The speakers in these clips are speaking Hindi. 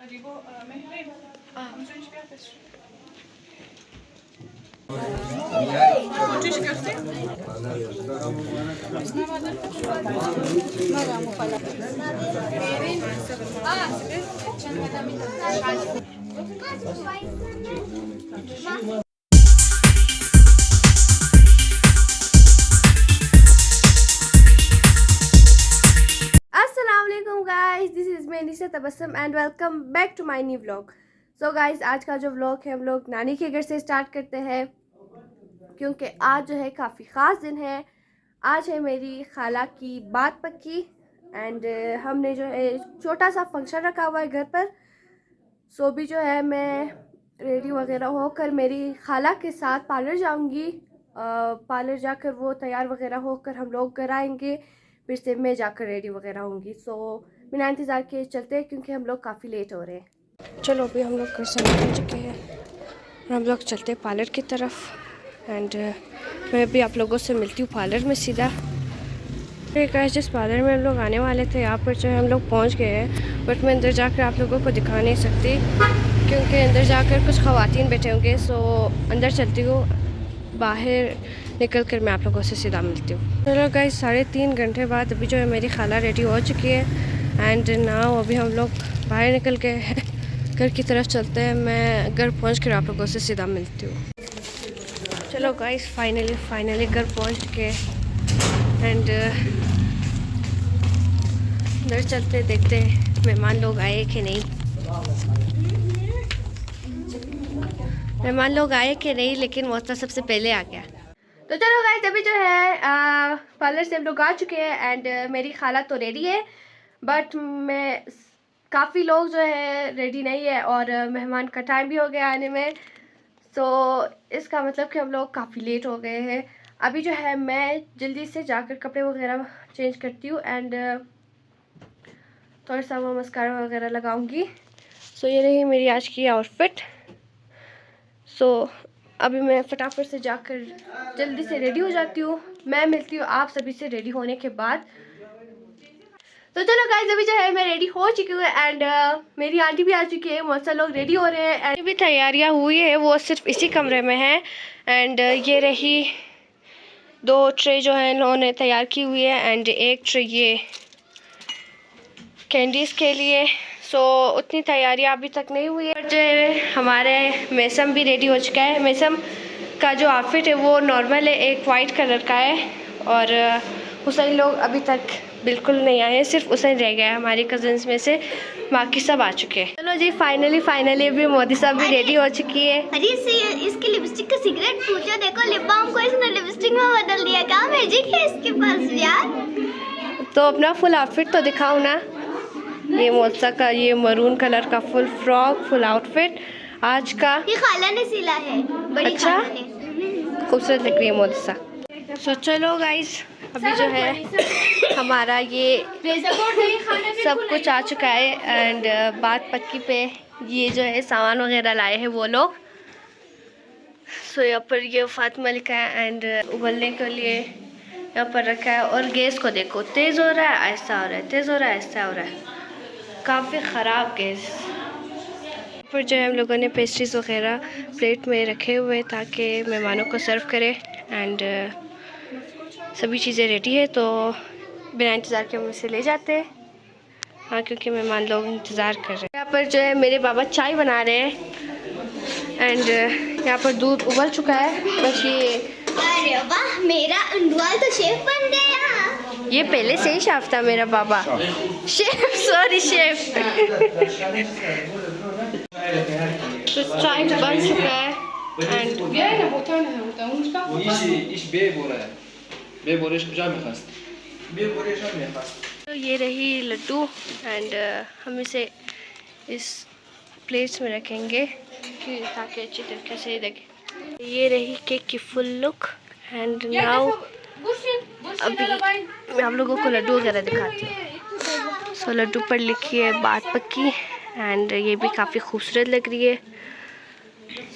अस्सलामुअलैकुम गाइस, दिस इज़ मैं Nisha Tabassum and welcome back to my new vlog. So guys, आज का जो व्लॉग है हम लोग नानी के घर से स्टार्ट करते हैं क्योंकि आज जो है काफ़ी ख़ास दिन है। आज है मेरी खाला की बात पक्की एंड हमने जो है छोटा सा फंक्शन रखा हुआ है घर पर। सो भी जो है मैं रेडी वगैरह होकर मेरी खाला के साथ पार्लर जाऊंगी। पार्लर जाकर वो तैयार वगैरह होकर हम लोग घर आएंगे, फिर से मैं जाकर रेडी वगैरह होंगी। सो बिना इंतज़ार के चलते हैं क्योंकि हम लोग काफ़ी लेट हो रहे हैं। चलो अभी हम लोग घर से निकल चुके हैं और हम लोग चलते हैं पार्लर की तरफ एंड मैं भी आप लोगों से मिलती हूँ पार्लर में सीधा। जिस पार्लर में हम लोग आने वाले थे यहाँ पर जो है हम लोग पहुँच गए हैं, बट मैं अंदर जाकर आप लोगों को दिखा नहीं सकती क्योंकि अंदर जाकर कुछ ख़वातीन बैठे होंगे। सो अंदर चलती हूँ, बाहर निकल कर मैं आप लोगों से सीधा मिलती हूँ। चलो गाइस, 3.5 घंटे बाद अभी जो है मेरी खाला रेडी हो चुकी है एंड नाउ अभी हम लोग बाहर निकल के घर की तरफ चलते हैं। मैं घर पहुँच कर आप लोगों से सीधा मिलती हूँ। चलो गाइस, फाइनली घर पहुँच के एंड घर चलते देखते हैं मेहमान लोग आए कि नहीं। मेहमान लोग आए कि नहीं, लेकिन वो तो सबसे पहले आ गया। तो चलो गाइस, अभी जो है पार्लर से हम लोग आ चुके हैं एंड मेरी खाला तो रेडी है, बट मैं काफ़ी लोग जो है रेडी नहीं है और मेहमान का टाइम भी हो गया आने में। सो इसका मतलब कि हम लोग काफ़ी लेट हो गए हैं। अभी जो है मैं जल्दी से जाकर कपड़े वगैरह चेंज करती हूँ एंड थोड़ा सा वो मस्कारा वगैरह लगाऊंगी। सो ये रही मेरी आज की आउटफिट। सो अभी मैं फटाफट से जाकर जल्दी से रेडी हो जाती हूँ। मैं मिलती हूँ आप सभी से रेडी होने के बाद। तो चलो गाइस, अभी जो है मैं रेडी हो चुकी हूँ एंड मेरी आंटी भी आ चुकी है। बहुत सारे लोग रेडी हो रहे हैं एंड भी तैयारियाँ हुई है, वो सिर्फ इसी कमरे में है एंड ये रही 2 ट्रे जो है इन्होंने तैयार की हुई है एंड 1 ट्रे ये कैंडीज़ के लिए। सो उतनी तैयारियाँ अभी तक नहीं हुई है। जो है हमारे मैसम भी रेडी हो चुका है। मैसम का जो आउटफिट है वो नॉर्मल है, एक वाइट कलर का है और हुसैन लोग अभी तक बिल्कुल नहीं आए हैं, सिर्फ हुसैन रह गया है हमारी कज़न्स में से, बाकी सब आ चुके हैं। चलो जी, फाइनली अभी मोदी साहब भी रेडी हो चुकी है। अरे इसके लिपस्टिक का सिगरेट पूछो, देखो लिप बाम को इसने लिपस्टिक में बदल दिया। क्या मैजिक है इसके पास यार। तो अपना फुल आउटफिट तो दिखाओ ना। ये मोसा का ये मरून कलर का फुल फ्रॉक, फुल आउटफिट आज का ये खाला ने सिला है, बड़ी अच्छा खाला ने। खूबसूरत लग रही है मोसा। सो चलो गाइस, अभी जो है हमारा ये सब कुछ आ चुका है एंड बात पक्की पे ये जो है सामान वगैरह लाए हैं वो लोग। सो यहाँ पर ये फातिमा लिखा है एंड उबलने के लिए यहाँ पर रखा है। और गैस को देखो, तेज़ हो रहा है, आहिस्ता हो रहा है, तेज़ हो रहा है, आहिस्ता हो रहा है, काफ़ी ख़राब गैस। पर जो है हम लोगों ने पेस्ट्रीज़ वगैरह प्लेट में रखे हुए ताकि मेहमानों को सर्व करें एंड सभी चीज़ें रेडी है। तो बिना इंतज़ार के हम इसे ले जाते हैं, हाँ, क्योंकि मेहमान लोग इंतज़ार कर रहे हैं। यहाँ पर जो है मेरे बाबा चाय बना रहे हैं एंड यहाँ पर दूध उबल चुका है। बस ये, अरे वाह, मेरा अंडवाल तो शेफ बन गया। ये पहले से ही शेफ था मेरा बाबा, शेफ, सॉरी शेफ। तो चाय बन चुका है एंड तो ये रही लड्डू एंड हम इसे इस प्लेट्स में रखेंगे ताकि अच्छी तरीके से देखें। ये रही केक की फुल लुक एंड नाउ अभी मैं आप लोगों को लड्डू वगैरह दिखाती हूँ। सो लड्डू पर लिखी है बात पक्की एंड ये भी काफ़ी खूबसूरत लग रही है।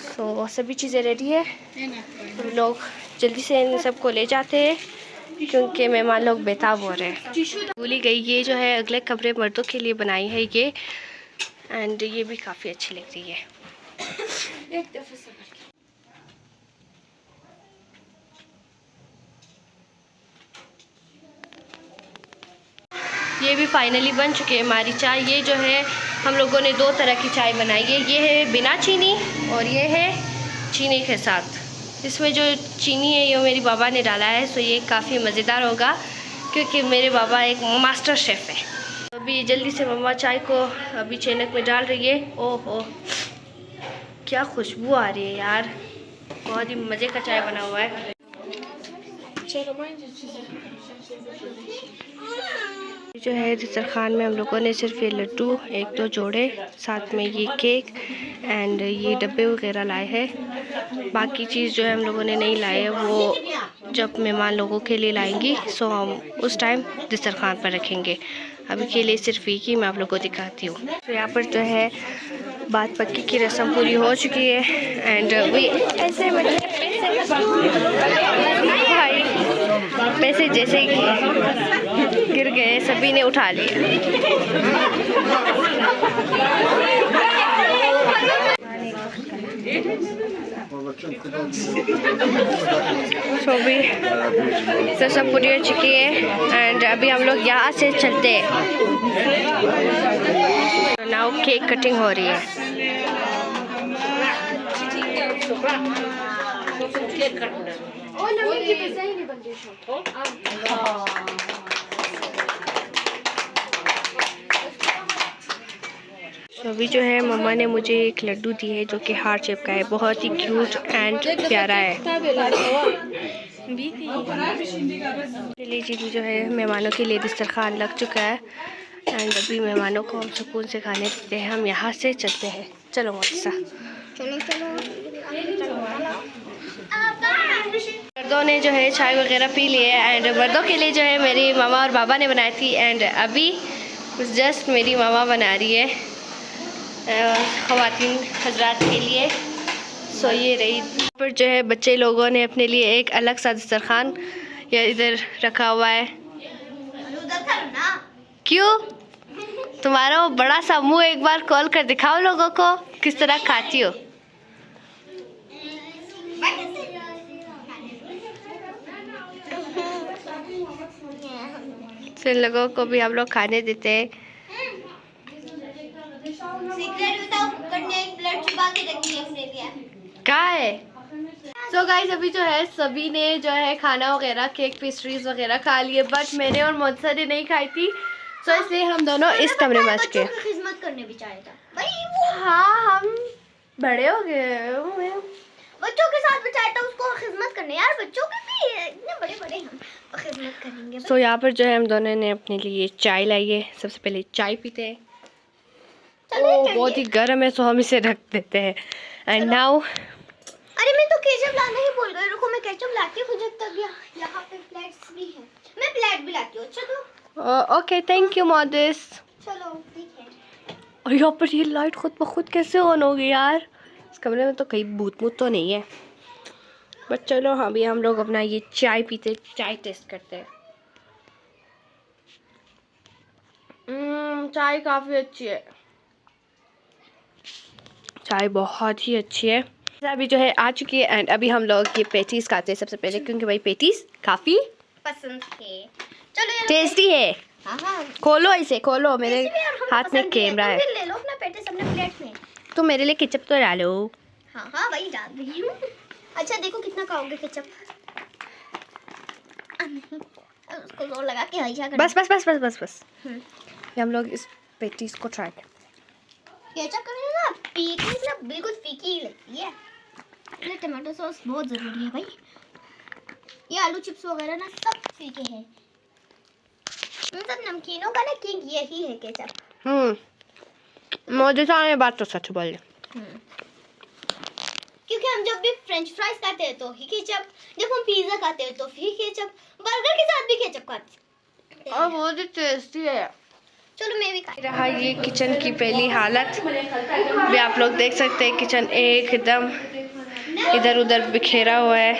सो सभी चीज़ें रेडी है, हम लोग जल्दी से इन सबको ले जाते हैं क्योंकि मेहमान लोग बेताब हो रहे हैं। भूली गई, ये जो है अगले कमरे मर्दों के लिए बनाई है ये। एंड ये भी काफ़ी अच्छी लग रही है। एक दफ़ा सब्र की। ये भी फाइनली बन चुकी है हमारी चाय। ये जो है हम लोगों ने 2 तरह की चाय बनाई है। ये है बिना चीनी और ये है चीनी के साथ। इसमें जो चीनी है ये मेरी बाबा ने डाला है, सो ये काफ़ी मज़ेदार होगा क्योंकि मेरे बाबा एक मास्टर शेफ़ है। अभी जल्दी से मम्मा चाय को अभी चैनक में डाल रही है। ओहो क्या खुशबू आ रही है यार, बहुत ही मज़े का चाय बना हुआ है। जो है दस्तरखान में हम लोगों ने सिर्फ ये लड्डू 1-2 जोड़े, साथ में ये केक एंड ये डब्बे वगैरह लाए हैं। बाकी चीज़ जो है हम लोगों ने नहीं लाए, वो जब मेहमान लोगों के लिए लाएंगी सो हम उस टाइम दस्तरखान पर रखेंगे। अभी के लिए सिर्फ एक ही मैं आप लोगों को दिखाती हूँ। तो यहाँ पर जो है बात पक्की की रस्म पूरी हो चुकी है एंड वी ऐसे भाई पैसे जैसे ही गिर गए सभी ने उठा लिए। तो भी तो सब पूरी हो चुकी है एंड अभी हम लोग यहाँ से चलते हैं। नाउ केक कटिंग हो रही है। तो अभी जो है मम्मा ने मुझे एक लड्डू दी है जो कि हार्ट शेप का है, बहुत ही क्यूट एंड प्यारा है। चलिए जी जो है मेहमानों के लिए दस्तरखान लग चुका है एंड अभी मेहमानों को हम सुकून से खाने देते हैं। हम यहाँ से चलते हैं। चलो मोसा मर्दों ने जो है चाय वगैरह पी ली है एंड मर्दों के लिए जो है मेरी मामा और बाबा ने बनाई थी एंड अभी जस्ट मेरी मामा बना रही है ख़वातीन हजरात के लिए। सो ये रही पर जो है बच्चे लोगों ने अपने लिए एक अलग सा दस्तरखान या इधर रखा हुआ है। क्यों? तुम्हारा वो बड़ा सा मुंह एक बार खोल कर दिखाओ लोगों को किस तरह खाती हो। तो लोगों को भी हम लोग खाने देते हैं। क्या है? सो गाइस अभी जो है सभी ने जो है खाना वगैरह केक पेस्ट्रीज वगैरह खा लिए, बट मैंने और मोसा ने नहीं खाई थी, सो इसलिए हम दोनों इस कमरे में बच गए। खिदमत करने भी चाहे था। हाँ हम बड़े हो गए, बच्चों के साथ बिठाया था उसको खिदमत करने। यार बच्चों के भी इतने बड़े बड़े हम खिदमत करेंगे। सो यहाँ पर जो है हम दोनों ने अपने लिए चाय लाई है। सबसे पहले चाय पीते हैं। बहुत ही गर्म है सो हम इसे रख देते हैं एंड नाउ। अरे मैं तो केचप लाना ही भूल गई। रुको मैं केचप लाती हूँ जब तक। यहाँ पे प्लेट्स भी हैं, मैं प्लेट भी लाती हूँ। चलो ओके थैंक यू मोदिस। चलो ठीक है। और यहाँ पर ये लाइट खुद ब खुद कैसे ऑन होगी यार? इस कमरे में तो कहीं भूत मूत तो नहीं है, बट चलो हाँ भी हम लोग अपना ये चाय पीते, चाय टेस्ट करते हैं। चाय काफ़ी अच्छी है, चाय बहुत ही अच्छी है। अभी जो है आ चुकी है एंड अभी हम लोग ये पेटीज खाते हैं सबसे पहले, क्योंकि भाई पेटीज काफ़ी पसंद है। चलो टेस्टी है। हाँ खोलो इसे, खोलो, मेरे हाथ में कैमरा है। ले लो अपना पेटीज अपने प्लेट में। तो मेरे लिए केचप तो डालो। हाँ वही डाल रही हूँ। अच्छा देखो कितना खाओगे केचप। उसको जोर लगा के हईशा कर। बस बस बस बस बस बस। ये हम लोग इस पेटीज को ट्राई करें। केचप करें ना फीकी ना, बिल्कुल फीकी लगती है। ये टमाटो सॉस बहुत ज़रूरी है भाई। ये आलू चिप्स वगैरह ना सब फीके हैं। मतलब नमकीनों का ना किंग यही है केचप। मोदी साहब ने बात तो सच बोली। क्योंकि हम जब भी फ्रेंच फ्राइज खाते हैं तो ही केचप, जब हम पिज्जा खाते हैं तो भी केचप, बर्गर के साथ भी केचप खाते हैं। और बहुत ही टेस्टी है। चलो मैं भी खा रहा ये किचन की पहली हालत भी आप लोग देख सकते हैं। किचन एकदम इधर उधर बिखेरा हुआ है।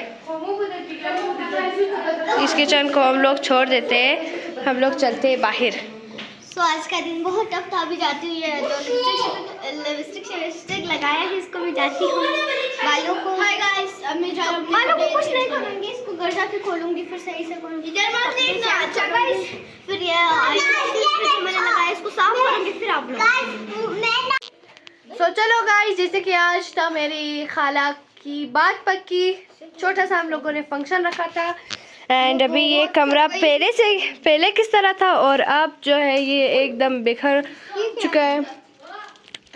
इस किचन को हम लोग छोड़ देते हैं, हम लोग चलते हैं बाहर। सो आज का दिन बहुत टफ था। अभी जाती हूँ, ये जो लिपस्टिक लगाया है इसको भी जाती हूँ बालों को। हाय गाइस, अब मैं जा रही हूँ। बालों को कुछ नहीं करूँगी, इसको घर जाके खोलूंगी, फिर सही से करूँगी। इधर मत देखना। अच्छा गाइस, फिर ये जो मैंने लगाया इसको साफ करूँगी, फिर आप लोग। सो चलो गाइस, जैसे कि आज था मेरी खाला की बात पक्की, छोटा सा हम लोगों ने फंक्शन रखा था। एंड अभी ये कमरा पहले किस तरह था और अब जो है ये एकदम बिखर चुका है।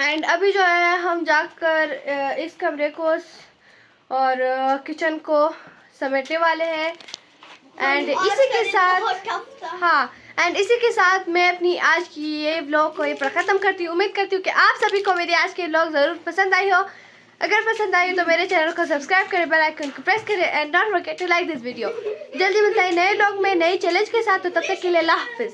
एंड अभी जो है हम जाकर इस कमरे को और किचन को समेटने वाले हैं। एंड इसी के साथ एंड इसी के साथ मैं अपनी आज की ये व्लॉग को यहाँ पर ख़त्म करती हूँ। उम्मीद करती हूँ कि आप सभी को मेरी आज की व्लॉग ज़रूर पसंद आई हो। अगर पसंद आई हो तो मेरे चैनल को सब्सक्राइब करें, बेल आइकन को प्रेस करें and don't forget to like this video. जल्दी मिलता है नए व्लॉग में नए चैलेंज के साथ, तो तब तक के लिए अल्लाह हाफिज़।